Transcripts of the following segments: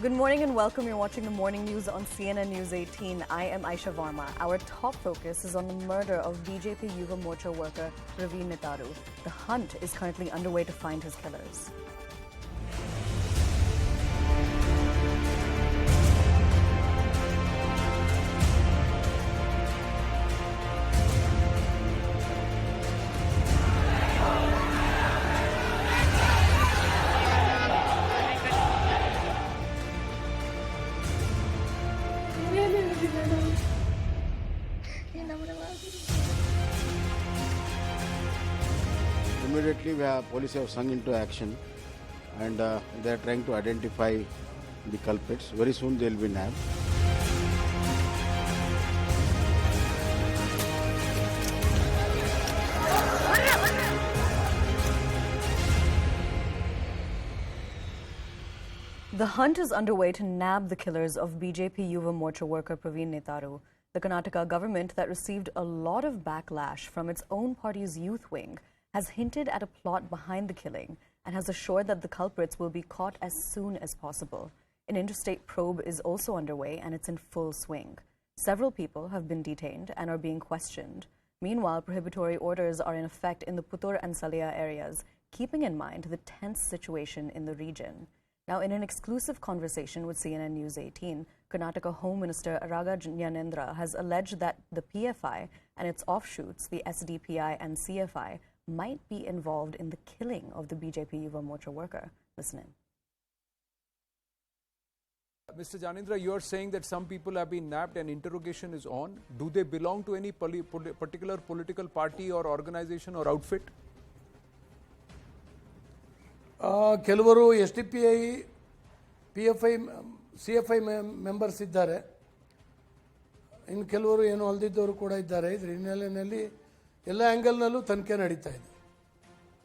Good morning and welcome. You're watching the morning news on CNN News 18. I am Aisha Varma. Our top focus is on the murder of BJP Yuva Morcha worker Praveen Netaru. The hunt is currently underway to find his killers. Immediately, police have sung into action, and they are trying to identify the culprits. Very soon, they will be nabbed. The hunt is underway to nab the killers of BJP Yuva Morcha worker Praveen Netaru. The Karnataka government, that received a lot of backlash from its own party's youth wing, has hinted at a plot behind the killing and has assured that the culprits will be caught as soon as possible. An interstate probe is also underway and it's in full swing. Several people have been detained and are being questioned. Meanwhile, prohibitory orders are in effect in the Puttur and Salya areas, keeping in mind the tense situation in the region. Now, in an exclusive conversation with CNN News 18, Karnataka Home Minister Raga Jnanendra has alleged that the PFI and its offshoots, the SDPI and CFI, might be involved in the killing of the BJP Yuva Morcha worker. Listen in. Mr. Jnanendra, you are saying that some people have been nabbed and interrogation is on. Do they belong to any particular political party or organization or outfit? ಕೆಲವರು SDPI, PFI, CFI members ಇದ್ದಾರೆ. ಇನ್ನು ಕೆಲವರು ಏನು ಅಲ್ದಿದ್ದವರು ಕೂಡ ಇದ್ದಾರೆ. ಇದರ ಹಿನ್ನೆಲೆಯಲ್ಲಿ ಎಲ್ಲ ಆ್ಯಂಗಲ್ನಲ್ಲೂ ತನಿಖೆ ನಡೀತಾ ಇದೆ.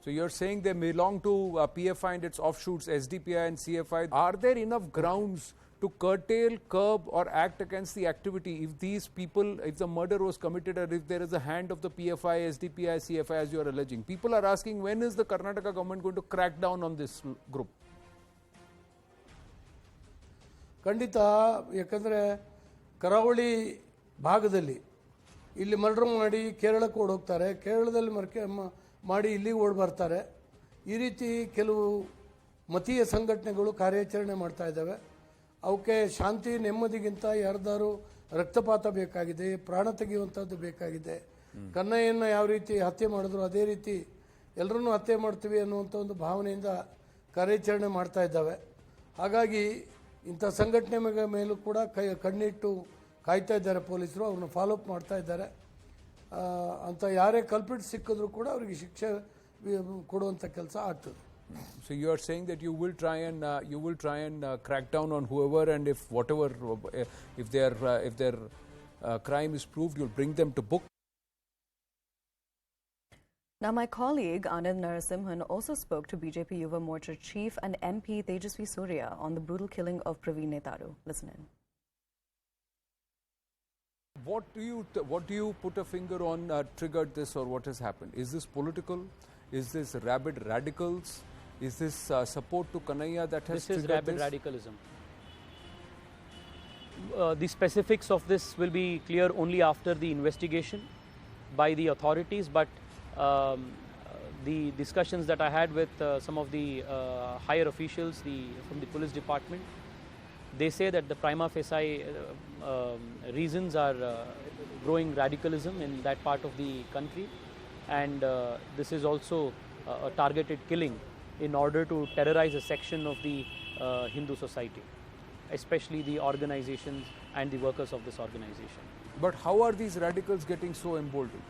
So you're saying they belong to PFI and its offshoots, SDPI and CFI. Are there enough grounds to curtail, curb or act against the activity if these people, if the murder was committed or if there is a hand of the PFI, SDPI, CFI as you are alleging? People are asking, when is the Karnataka government going to crack down on this group? ಖಂಡಿತ, ಯಾಕಂದರೆ ಕರಾವಳಿ ಭಾಗದಲ್ಲಿ ಇಲ್ಲಿ murder ಮಾಡಿ ಕೇರಳಕ್ಕೆ ಓಡೋಗ್ತಾರೆ, ಕೇರಳದಲ್ಲಿ ಮಾಡಿ ಇಲ್ಲಿಗೆ ಓಡಿ ಬರ್ತಾರೆ. ಈ ರೀತಿ ಕೆಲವು ಮತೀಯ ಸಂಘಟನೆಗಳು ಕಾರ್ಯಾಚರಣೆ ಮಾಡ್ತಾ ಇದ್ದಾವೆ. ಅವಕ್ಕೆ ಶಾಂತಿ ನೆಮ್ಮದಿಗಿಂತ ಯಾರ್ದಾರು ರಕ್ತಪಾತ ಬೇಕಾಗಿದೆ, ಪ್ರಾಣ ತೆಗೆಯುವಂಥದ್ದು ಬೇಕಾಗಿದೆ. ಕನ್ನಯ್ಯನ ಯಾವ ರೀತಿ ಹತ್ಯೆ ಮಾಡಿದ್ರು ಅದೇ ರೀತಿ ಎಲ್ಲರನ್ನೂ ಹತ್ಯೆ ಮಾಡ್ತೀವಿ ಅನ್ನುವಂಥ ಒಂದು ಭಾವನೆಯಿಂದ ಕಾರ್ಯಾಚರಣೆ ಮಾಡ್ತಾ ಇದ್ದಾವೆ. ಹಾಗಾಗಿ ಇಂಥ ಸಂಘಟನೆ ಮೇಲೂ ಕೂಡ ಕಣ್ಣಿಟ್ಟು ಕಾಯ್ತಾ ಇದ್ದಾರೆ ಪೊಲೀಸರು. ಅವ್ರನ್ನ ಫಾಲೋಅಪ್ ಮಾಡ್ತಾ ಇದ್ದಾರೆ. ಅಂತ ಯಾರೇ ಕಲ್ಪಿಟ್ ಸಿಕ್ಕಿದ್ರು ಕೂಡ ಅವರಿಗೆ ಶಿಕ್ಷೆ ಕೊಡುವಂಥ ಕೆಲಸ ಆಗ್ತದೆ. So you are saying that you will try and crack down on whoever, and if their crime is proved, you'll bring them to book. Now, my colleague Anand Narasimhan also spoke to BJP Yuva Morcha chief and MP Tejasvi Surya on the brutal killing of Praveen Netaru. Listen in. What do you put a finger on triggered this, or what has happened? Is this political? Is this rabid radicals? Is this support to Kanhaiya that has triggered this? This is rabid radicalism. The specifics of this will be clear only after the investigation by the authorities, but the discussions that I had with some of the higher officials from the police department, they say that the prima facie reasons are growing radicalism in that part of the country, and this is also a targeted killing in order to terrorize a section of the Hindu society, especially the organizations and the workers of this organization. But how are these radicals getting so emboldened?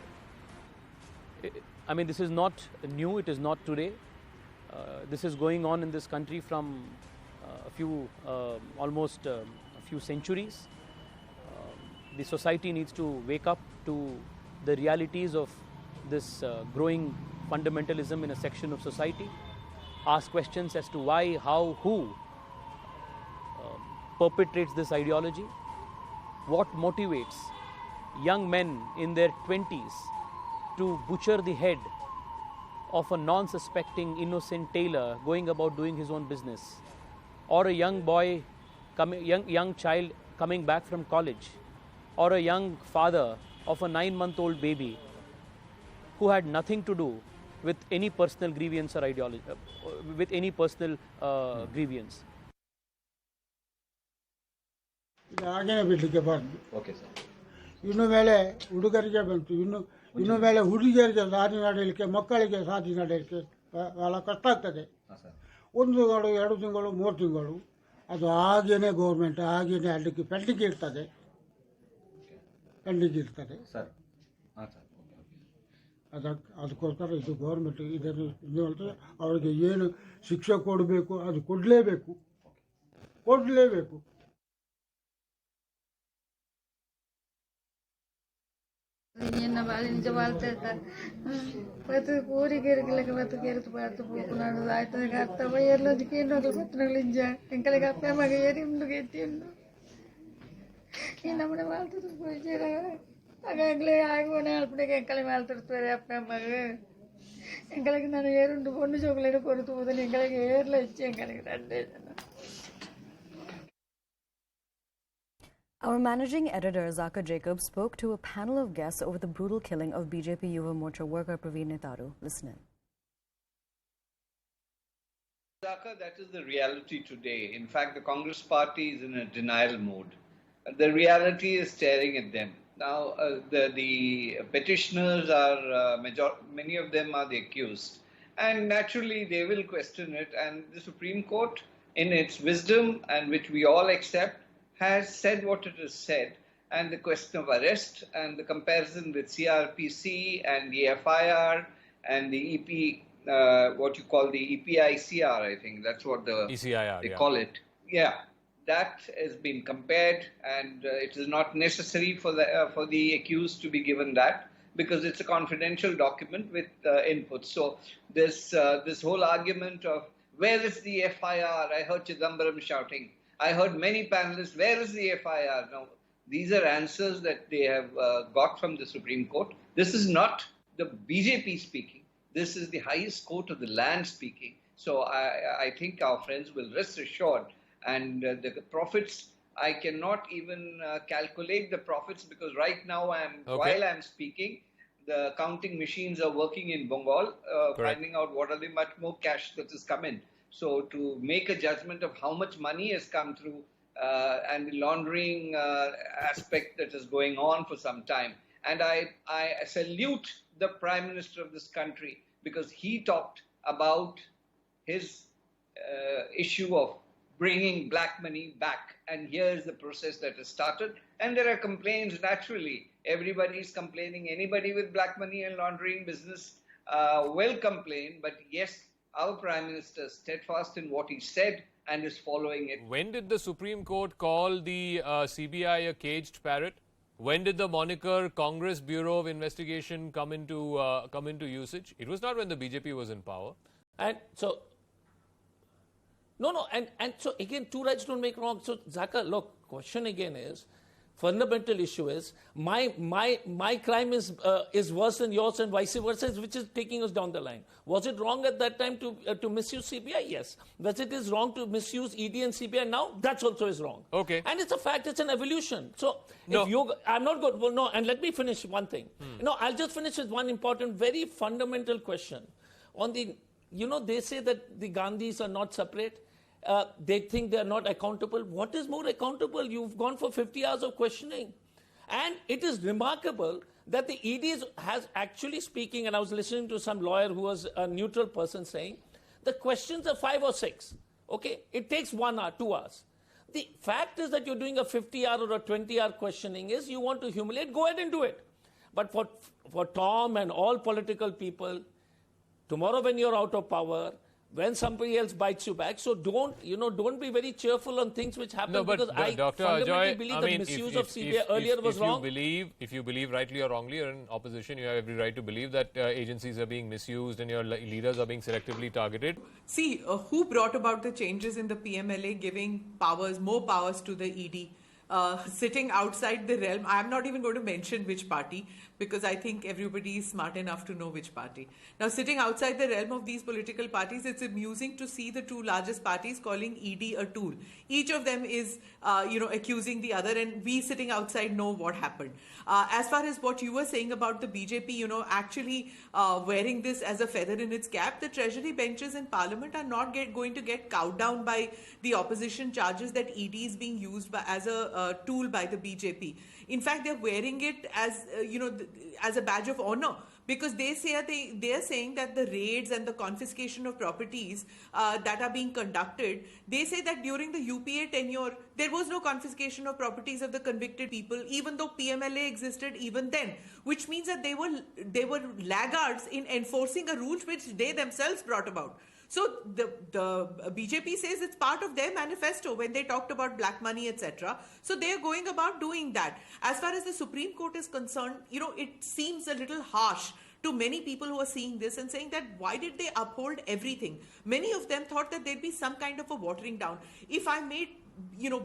I mean, this is not new, it is not today. This is going on in this country from almost a few centuries. The society needs to wake up to the realities of this growing fundamentalism in a section of society, ask questions as to why, how, who perpetrates this ideology, what motivates young men in their 20s to butcher the head of a non-suspecting innocent tailor going about doing his own business, or a young boy young child coming back from college, or a young father of a 9-month-old baby who had nothing to do with any personal grievance or ideology, with any personal grievance. ಹಾಗೇನೆ ಬಿಡಲಿಕ್ಕೆ ಬಾರ್ದು. Okay sir. ಇನ್ನು ಮೇಲೆ ಹುಡುಗರಿಗೆ ಬಂತು, ಇನ್ನು ಮೇಲೆ ಹುಡುಗಿಯರಿಗೆ ಸಾಧಿ ನಡೆಯಲಿಕ್ಕೆ, ಮಕ್ಕಳಿಗೆ ಸಾಧಿ ನಡೆಯಲಿಕ್ಕೆ ಭಾಳ ಕಷ್ಟ ಆಗ್ತದೆ. 1 ತಿಂಗಳು 2 ತಿಂಗಳು 3 ತಿಂಗಳು ಅದು ಹಾಗೇನೆ ಗೌರ್ಮೆಂಟ್ ಹಾಗೇನೆ ಅದಕ್ಕೆ ಪೆಂಡಿಂಗ್ ಇರ್ತದೆ ಸರ್. ಅದಕ್ಕೋಸ್ಕರ ಇದು ಗೌರ್ಮೆಂಟ್ ಇದು ಅಂತ ಅವರಿಗೆ ಏನು ಶಿಕ್ಷೆ ಕೊಡಬೇಕು ಅದು ಕೊಡಲೇಬೇಕು. என்ன வாழிஞ்ச வாழ்த்தை பத்து ఊరికి ఎరికలకి బతుకెరుతు పాటు పోకున్నాడు ఆಯ್ತದ ಅರ್ಥವ ಎಲ್ಲದಕ್ಕೆ ಏನೋದು ಗೊತ್ತಿರಲಿಂಜ ಎಂಕಲಿಗೆ ಅಪ್ಪ ಮಗ ಏರಿ ಮುಂದುಗೆ ಎತ್ತಿಂಡು ಈ ನಮ್ಮನೆ வாழ்த்துட்டு போயிச்சேர அங்கே ஆகுவனே அல்படிக்கு எங்களை வாழ்த்துட்டு அப்பா மக எங்களுக்கு நான் ஏறுண்டு பொண்ணு சோக்கலையிட பொறுத்து போதுன்னு எங்களுக்கு ஏரில் வச்சு எங்களுக்கு 2 Our managing editor, Zaka Jacob, spoke to a panel of guests over the brutal killing of BJP Yuva Morcha worker Praveen Netharu. Listen in. Zaka, that is the reality today. In fact, the Congress party is in a denial mode. The reality is staring at them. Now, the petitioners are, many of them are the accused. And naturally, they will question it. And the Supreme Court, in its wisdom, and which we all accept, has said what it has said, and the question of arrest and the comparison with CRPC and the FIR and the EP, what you call the EPICR, I think that's what the ECIR, they call it. Yeah, that has been compared, and it is not necessary for the accused to be given that because it's a confidential document with input. So this whole argument of where is the FIR? I heard Chidambaram shouting. I heard many panelists, where is the FIR? Now, these are answers that they have got from the Supreme Court. This is not the BJP speaking. This is the highest court of the land speaking. So I think our friends will rest assured. And the profits, I cannot even calculate the profits because right now, while I'm speaking, the counting machines are working in Bengal, finding out what are the much more cash that has come in. So to make a judgment of how much money has come through and the laundering aspect that is going on for some time. And I salute the Prime Minister of this country because he talked about his issue of bringing black money back. And here is the process that has started. And there are complaints naturally. Everybody is complaining. Anybody with black money and laundering business will complain. But yes, our Prime Minister is steadfast in what he said and is following it. When did the Supreme Court call the CBI a caged parrot? When did the moniker Congress Bureau of Investigation come into usage? It was not when the BJP was in power. And so, and so again, two rights don't make wrong. So Zaka, look, question again is, fundamental issue is my crime is worse than yours and vice versa, which is taking us down the line. Was it wrong at that time to misuse CBI? Yes. Was it is wrong to misuse ED and CBI now? That's also is wrong. Okay. And it's a fact. It's an evolution. So no. I'm not good. Well, no. And let me finish one thing. No, I'll just finish with one important, very fundamental question. On the, they say that the Gandhis are not separate. They think they are not accountable. What is more accountable? You've gone for 50 hours of questioning. And it is remarkable that the ED has actually speaking, and I was listening to some lawyer who was a neutral person saying, the questions are 5 or 6. Okay? It takes 1 hour, 2 hours. The fact is that you're doing a 50-hour or a 20-hour questioning is you want to humiliate, go ahead and do it. But for Tom and all political people, tomorrow when you're out of power, when somebody else bites you back, so don't be very cheerful on things which happen. No, but because I Dr. fundamentally Ajay, believe that misuse of CBI earlier was wrong. If you believe rightly or wrongly, you're in opposition, you have every right to believe that agencies are being misused and your leaders are being selectively targeted. See, who brought about the changes in the PMLA giving more powers to the ED? Sitting outside the realm, I'm not even going to mention which party, because I think everybody is smart enough to know which party. Now, sitting outside the realm of these political parties, it's amusing to see the two largest parties calling ED a tool. Each of them is, accusing the other, and we sitting outside know what happened. As far as what you were saying about the BJP, actually wearing this as a feather in its cap, the Treasury benches in Parliament are not going to get cowed down by the opposition charges that ED is being used as a tool by the BJP. In fact, they're wearing it as as a badge of honor, because they are saying that the raids and the confiscation of properties that are being conducted, they say that during the UPA tenure there was no confiscation of properties of the convicted people, even though PMLA existed even then, which means that they were laggards in enforcing a rule which they themselves brought about. So the BJP says it's part of their manifesto when they talked about black money, etc. So they're going about doing that. As far as the Supreme Court is concerned, it seems a little harsh to many people who are seeing this and saying that why did they uphold everything? Many of them thought that there'd be some kind of a watering down. If I may,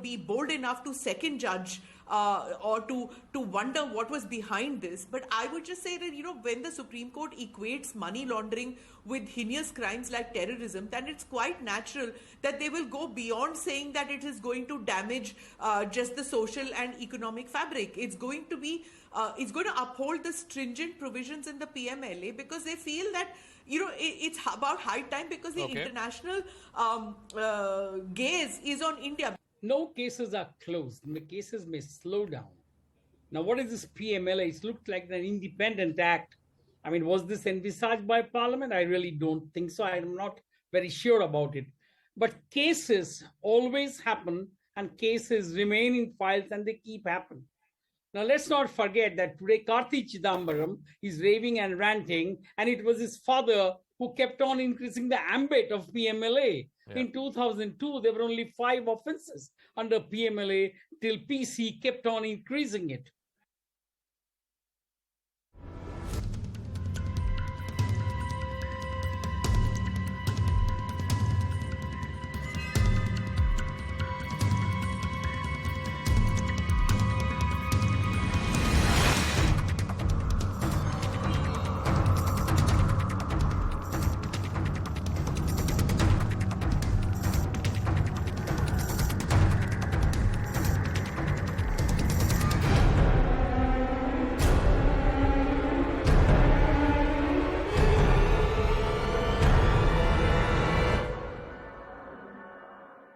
be bold enough to second judge or to wonder what was behind this. But I would just say that, when the Supreme Court equates money laundering with heinous crimes like terrorism, then it's quite natural that they will go beyond saying that it is going to damage just the social and economic fabric. It's going to uphold the stringent provisions in the PMLA, because they feel that it's about high time, because the international gaze is on India. No cases are closed. The cases may slow down. Now, what is this PMLA? It looked like an independent act. I mean, was this envisaged by Parliament? I really don't think so. I'm not very sure about it. But cases always happen, and cases remain in files, and they keep happening. Now, let's not forget that today Karthi Chidambaram is raving and ranting, and it was his father who kept on increasing the ambit of PMLA. Yeah. In 2002, there were only 5 offenses under PMLA till PC kept on increasing it.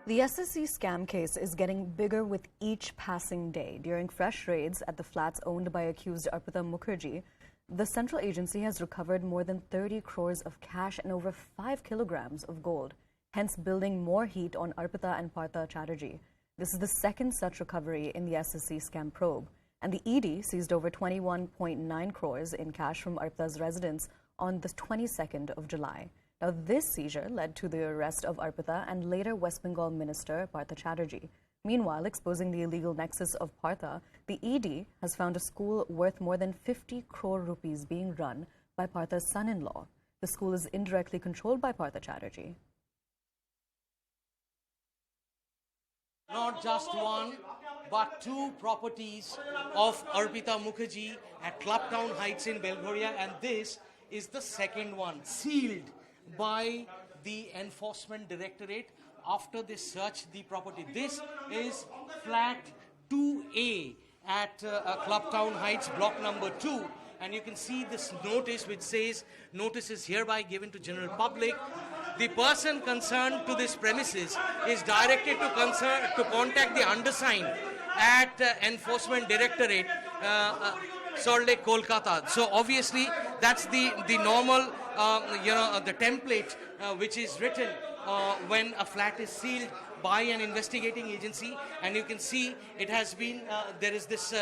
The SSC scam case is getting bigger with each passing day. During fresh raids at the flats owned by accused Arpita Mukherjee, the central agency has recovered more than 30 crores of cash and over 5 kilograms of gold, hence building more heat on Arpita and Partha Chatterjee. This is the second such recovery in the SSC scam probe, and the ED seized over 21.9 crores in cash from Arpita's residence on the 22nd of July. Now, this seizure led to the arrest of Arpita and later West Bengal Minister Partha Chatterjee. Meanwhile, exposing the illegal nexus of Partha, the ED has found a school worth more than 50 crore rupees being run by Partha's son-in-law. The school is indirectly controlled by Partha Chatterjee. Not just one, but 2 properties of Arpita Mukherjee at Clubtown Heights in Belghoria, and this is the second one, sealed by the Enforcement Directorate after they searched the property. This is flat 2A at Clubtown Heights, block number 2, and you can see this notice which says, notice is hereby given to general public. The person concerned to this premises is directed to contact the undersigned at Enforcement Directorate, Salt Lake, Kolkata. So obviously that's the normal the template which is written when a flat is sealed by an investigating agency, and you can see it has been there is this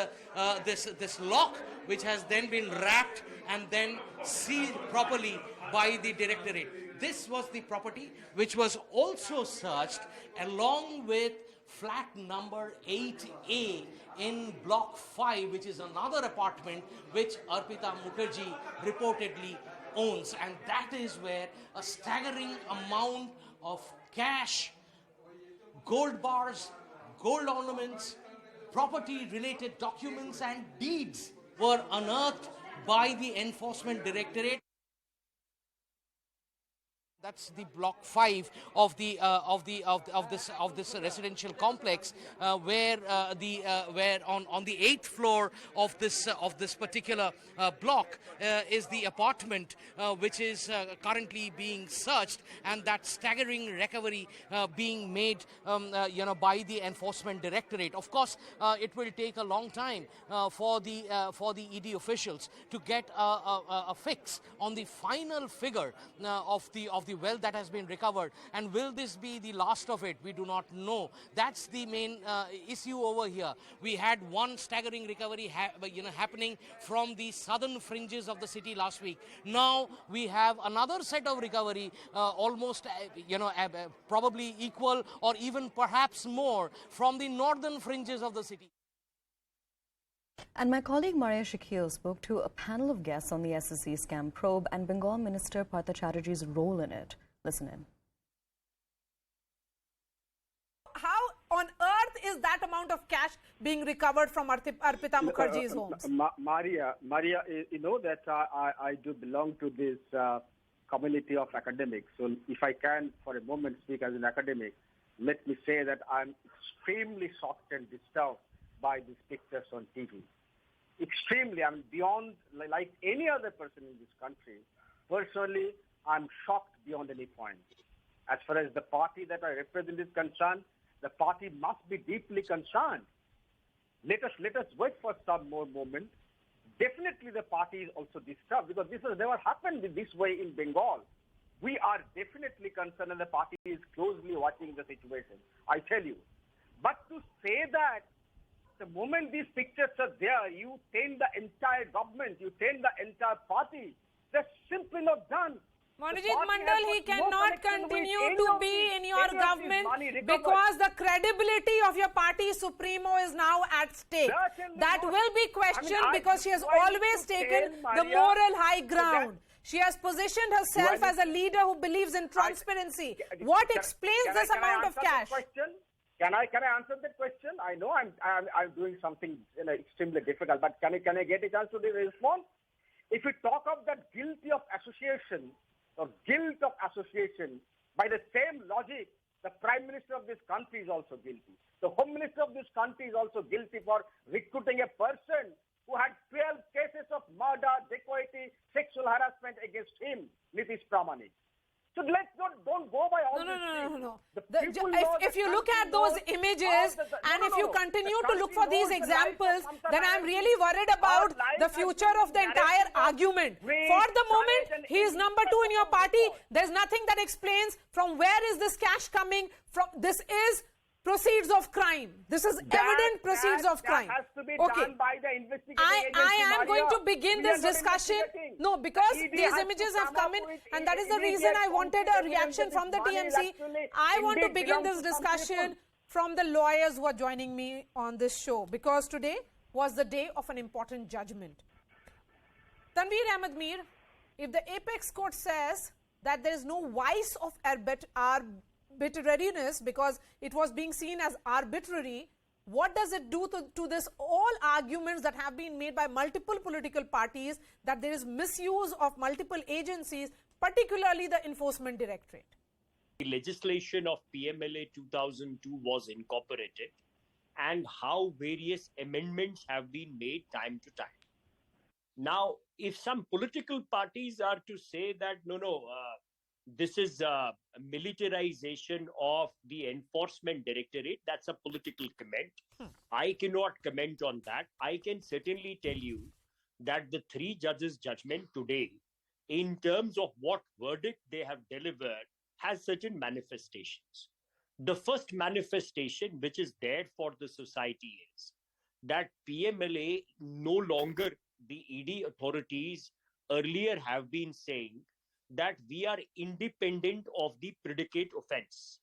this lock which has then been wrapped and then sealed properly by the directorate. This was the property which was also searched along with flat number 8A in block 5, which is another apartment which Arpita Mukherjee reportedly owns, and that is where a staggering amount of cash, gold bars, gold ornaments, property related documents and deeds were unearthed by the Enforcement Directorate. That's the block 5 of this residential complex, where on the 8th floor of this particular block is the apartment which is currently being searched, and that staggering recovery being made by the Enforcement Directorate. Of course, it will take a long time for the ED officials to get a fix on the final figure of the wealth that has been recovered. And will this be the last of it? We do not know. That's the main issue over here. We had one staggering recovery happening from the southern fringes of the city last week. Now we have another set of recovery, almost probably equal or even perhaps more from the northern fringes of the city. And my colleague Maria Shakil spoke to a panel of guests on the SSC scam probe and Bengal Minister Partha Chatterjee's role in it. Listen in. How on earth is that amount of cash being recovered from Arpita Mukherjee's homes? Maria, you know that I do belong to this community of academics. So if I can for a moment speak as an academic, let me say that I'm extremely shocked and disturbed by these pictures on TV. Extremely, I mean, beyond, like any other person in this country, personally, I'm shocked beyond any point. As far as the party that I represent is concerned, the party must be deeply concerned. Let us wait for some more moment. Definitely the party is also disturbed because this has never happened this way in Bengal. We are definitely concerned and the party is closely watching the situation, I tell you. But to say that the moment these pictures are there, you taint the entire government, you taint the entire party, that's simply not done. Manojit Mandal, he cannot continue to be in your government because the credibility of your party supremo is now at stake. That will be questioned because she has always taken the moral high ground. She has positioned herself as a leader who believes in transparency. What explains this amount of cash? Can I answer that question? I know I'm doing something extremely difficult, but can I get a chance to respond? If we talk of that guilty of association or guilt of association, by the same logic, the Prime Minister of this country is also guilty. The Home Minister of this country is also guilty for recruiting a person who had 12 cases of murder, dacoity, sexual harassment against him, Nitish Pramanik. So let's don't go by all this. No. If you look at those images and if you continue to look for these examples, then I'm really worried about the future of the entire argument. For the moment, he is number 2 in your party. There's nothing that explains from where is this cash coming from. This is proceeds of crime. This is evident proceeds of crime. That has to be done by the investigating agency, I am going to begin this discussion. No, because these images have come in and that is the reason I wanted a reaction from the TMC. I want to begin this discussion from the lawyers who are joining me on this show because today was the day of an important judgment. Tanveer Ahmed Mir, if the apex court says that there is no vice of arbitrariness because it was being seen as arbitrary, what does it do to this all arguments that have been made by multiple political parties that there is misuse of multiple agencies, particularly the Enforcement Directorate? The legislation of PMLA 2002 was incorporated and how various amendments have been made time to time. Now, if some political parties are to say that, this is a militarization of the Enforcement Directorate, that's a political comment. I cannot comment on that. I can certainly tell you that the 3 judges' judgment today, in terms of what verdict they have delivered, has certain manifestations. The first manifestation, which is there for the society, is that PMLA no longer, the ED authorities earlier have been saying that we are independent of the predicate offense,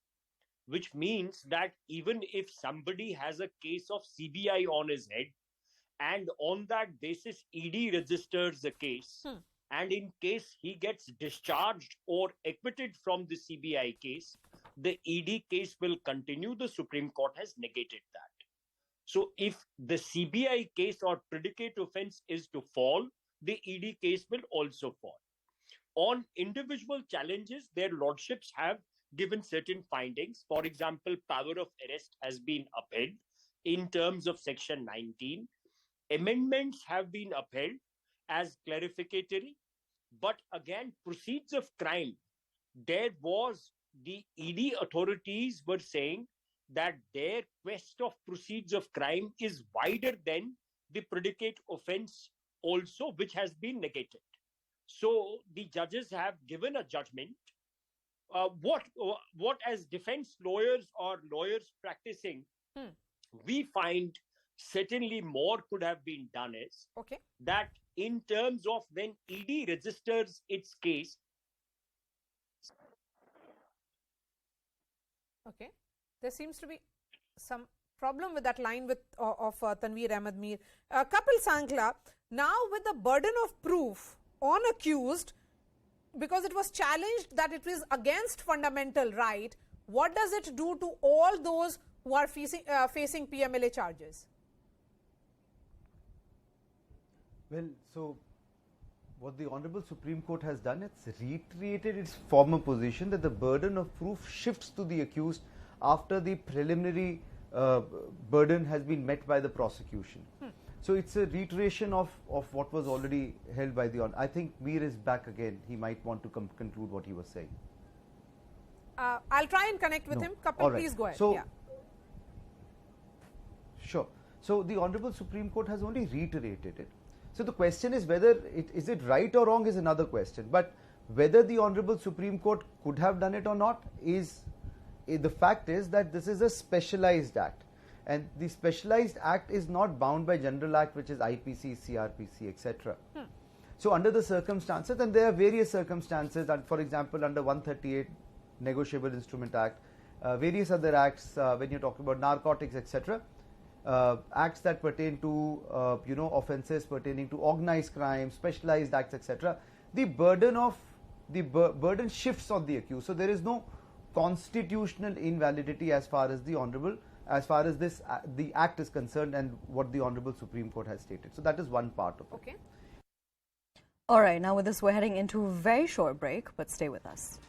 which means that even if somebody has a case of CBI on his head and on that basis ED registers the case, and in case he gets discharged or acquitted from the CBI case, the ED case will continue. The Supreme Court has negated that. So if the CBI case or predicate offense is to fall, the ED case will also fall. On individual challenges, their lordships have given certain findings. For example, power of arrest has been upheld in terms of Section 19. Amendments have been upheld as clarificatory. But again, proceeds of crime, there was the ED authorities were saying that their quest of proceeds of crime is wider than the predicate offense also, which has been negated. So the judges have given a judgment. What as defense lawyers or lawyers practicing, we find certainly more could have been done is that in terms of when ED registers its case. Okay, there seems to be some problem with that line of Tanveer Ahmed Mir. Kapil Sankla, now with the burden of proof on accused, because it was challenged that it was against fundamental right, what does it do to all those who are facing PMLA charges? Well, so what the Honorable Supreme Court has done, it's reiterated its former position that the burden of proof shifts to the accused after the preliminary burden has been met by the prosecution. So it's a reiteration of what was already held by the I think Mir is back again. He might want to conclude what he was saying. I'll try and connect with him. Kapil, right. Please go ahead. So, sure. So the Honorable Supreme Court has only reiterated it. So the question is whether is it right or wrong is another question. But whether the Honorable Supreme Court could have done it or not is the fact is that this is a specialized act, and the specialized act is not bound by General Act, which is IPC, CRPC, etc. So under the circumstances, and there are various circumstances, and for example under 138 Negotiable Instrument Act, various other acts when you're talking about narcotics, etc. Acts that pertain to offences pertaining to organized crime, specialized acts, etc. The burden shifts on the accused. So there is no constitutional invalidity as far as the the act is concerned and what the Honorable Supreme Court has stated. So that is one part of it. Okay. All right. Now with this, we're heading into a very short break, but stay with us.